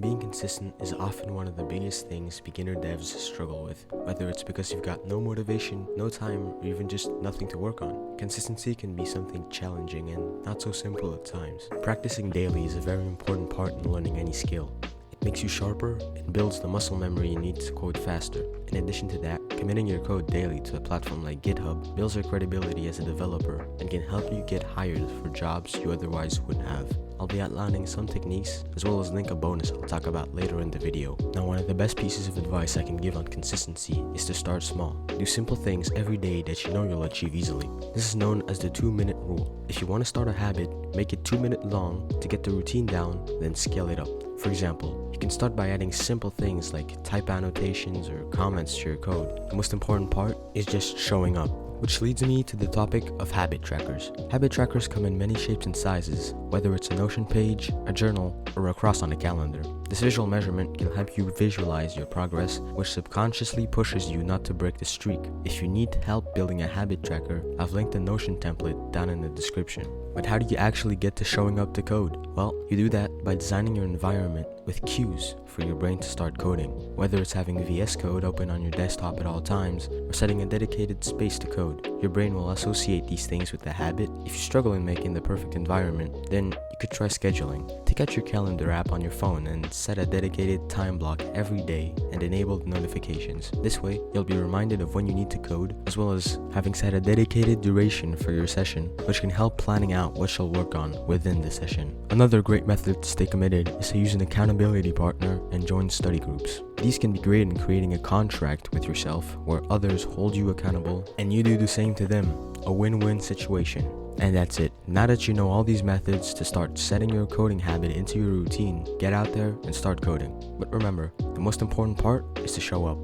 Being consistent is often one of the biggest things beginner devs struggle with, whether it's because you've got no motivation, no time, or even just nothing to work on. Consistency can be something challenging and not so simple at times. Practicing daily is a very important part in learning any skill. It makes you sharper and builds the muscle memory you need to code faster. In addition to that, committing your code daily to a platform like GitHub builds your credibility as a developer and can help you get hired for jobs you otherwise wouldn't have. I'll be outlining some techniques as well as link a bonus I'll talk about later in the video. Now, one of the best pieces of advice I can give on consistency is to start small. Do simple things every day that you know you'll achieve easily. This is known as the 2-minute rule. If you want to start a habit, make it 2 minutes long to get the routine down, then scale it up. For example, you can start by adding simple things like type annotations or comments to your code. The most important part is just showing up. Which leads me to the topic of habit trackers. Habit trackers come in many shapes and sizes, whether it's a Notion page, a journal, or a cross on a calendar. This visual measurement can help you visualize your progress, which subconsciously pushes you not to break the streak. If you need help building a habit tracker, I've linked the Notion template down in the description. But how do you actually get to showing up to code? Well, you do that by designing your environment with cues for your brain to start coding. Whether it's having VS Code open on your desktop at all times or setting a dedicated space to code, your brain will associate these things with the habit. If you struggle in making the perfect environment, then you could try scheduling. Take out your calendar app on your phone and set a dedicated time block every day and enable the notifications. This way, you'll be reminded of when you need to code, as well as having set a dedicated duration for your session, which can help planning out what you'll work on within the session. Another great method to stay committed is to use an accountability partner and join study groups. These can be great in creating a contract with yourself where others hold you accountable and you do the same to them. A win-win situation. And that's it. Now that you know all these methods to start setting your coding habit into your routine, get out there and start coding. But remember, the most important part is to show up.